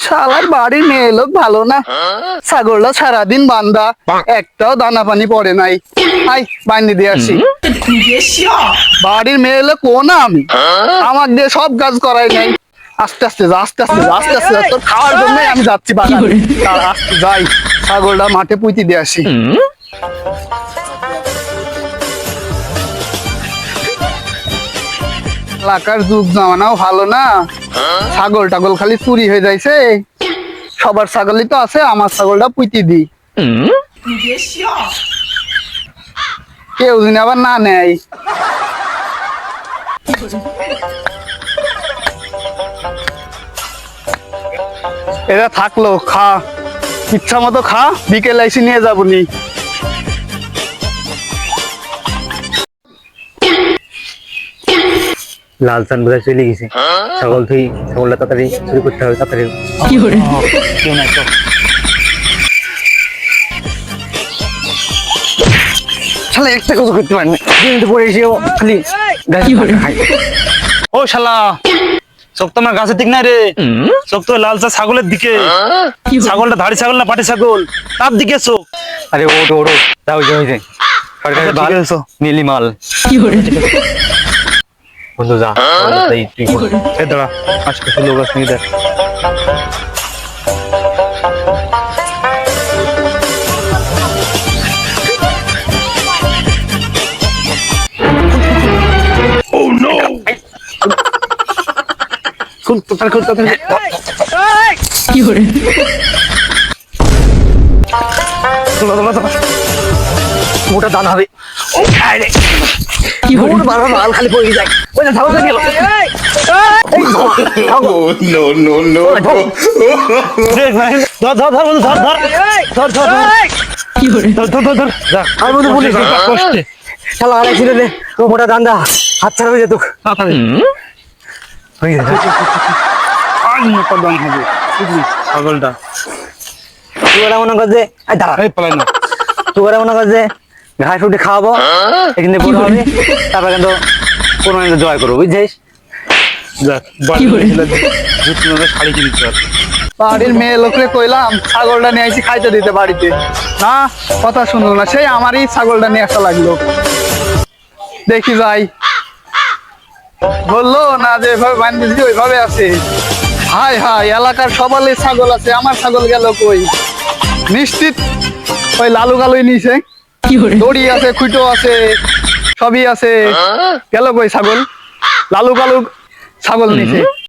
শালার বাড়ির মেয়ে লোক ভালো না, ছাগলটা সারাদিন বান্ধা, একটাও দানা পানি পড়ে নাই। আই বান্ধি দিয়ে আসি। বাড়ির মেয়ে লোক ও না আমি, আমার দিয়ে সব কাজ করাই নাই। আস্তে আস্তে যা, আস্তে আস্তে যা, আস্তে আস্তে যা, তোর খাওয়ার জন্যই আমি যাচ্ছি বাগানে। আস্তে যাই, ছাগলটা মাঠে পুঁতি দিয়ে আসি। এলাকার যুগ জামানাও ভালো না, ছাগল টাগল খালি চুরি হয়ে যাইছে। সবার ছাগলই তো আছে, আমার ছাগলটা পুঁতি দি, কেউ যদি আবার না নেয়। এরা থাকলো, খা ইচ্ছা মতো খা, বিকেল এসে নিয়ে যাবো নি। লাল চান বোধহয় চলে গেছে। ছাগলটা তাড়াতাড়ি চুরি করতে হবে, তাড়াতাড়ি। কেউ নাই তো। শালা একটা কথা করতে পারি না, পরে এসে খালি ও শালা, চোখ তো আমার গাছের দিক নাই রে, চোখ তো লাল চা ছাগলের দিকে। ছাগলটা ধাড়ি ছাগল না পাটি ছাগল, তার দিকে চোখ। আরে ওটো ওটো তাও হয়েছে সরকারের ঠিক বাল আছে। নীলি মাল। বন্ধু যা, তুই কর। এ দাঁড়া, আজকে লোক গাছ নিয়ে দেখ। খুল তাড়াতাড়ি খুল, তাড়াতাড়ি। তোলা, তোলা, তোলা। মোটা দান হবে। ওর বারবার মাল খালি পড়ে যায়। ওই না, ছাগলটা গেল। No, no, no. ধর ধর ধর বন্ধু, ধর ধর ধর ধর ধর ধর ধর ধর যা। আর বন্ধু পুলিশ কষ্টে শালা আড়াই ছিল রে, ও মোটা দান্দা হাত ছাড়া হয়ে যেত। তাড়াতাড়ি হয়ে গেছে। আর মোটা দাম হবে, বুঝলি ছাগলটা। তোরা মনে কর যে দাঁড়া, এই পালাই না। তোরা মনে কর যে ঘাস উঠে খাওয়াবো, এখানে বড় হবে, তারপর কিন্তু কোনো জয় করবো, বুঝছিস? যাক, বাড়ি জুতো শাড়ি কিনতে হবে। বাড়ির মেয়ে লোকরে কইলাম ছাগলটা নিয়ে আইছি খাইতে দিতে বাড়িতে, না কথা শুনলো না, সেই আমারই ছাগলটা নিয়ে আসা লাগলো। দেখি যাই, বললো না যে এভাবে বান্ধিছি ওইভাবে আছে। হাই হাই, এলাকার সবারই ছাগল আছে, আমার ছাগল গেল কই? নিশ্চিত ওই লালু গালুই নিছে, দড়ি আছে, খুঁটো আছে, সবই আছে, গেল কই ছাগল? লালু গালু ছাগল নিছে।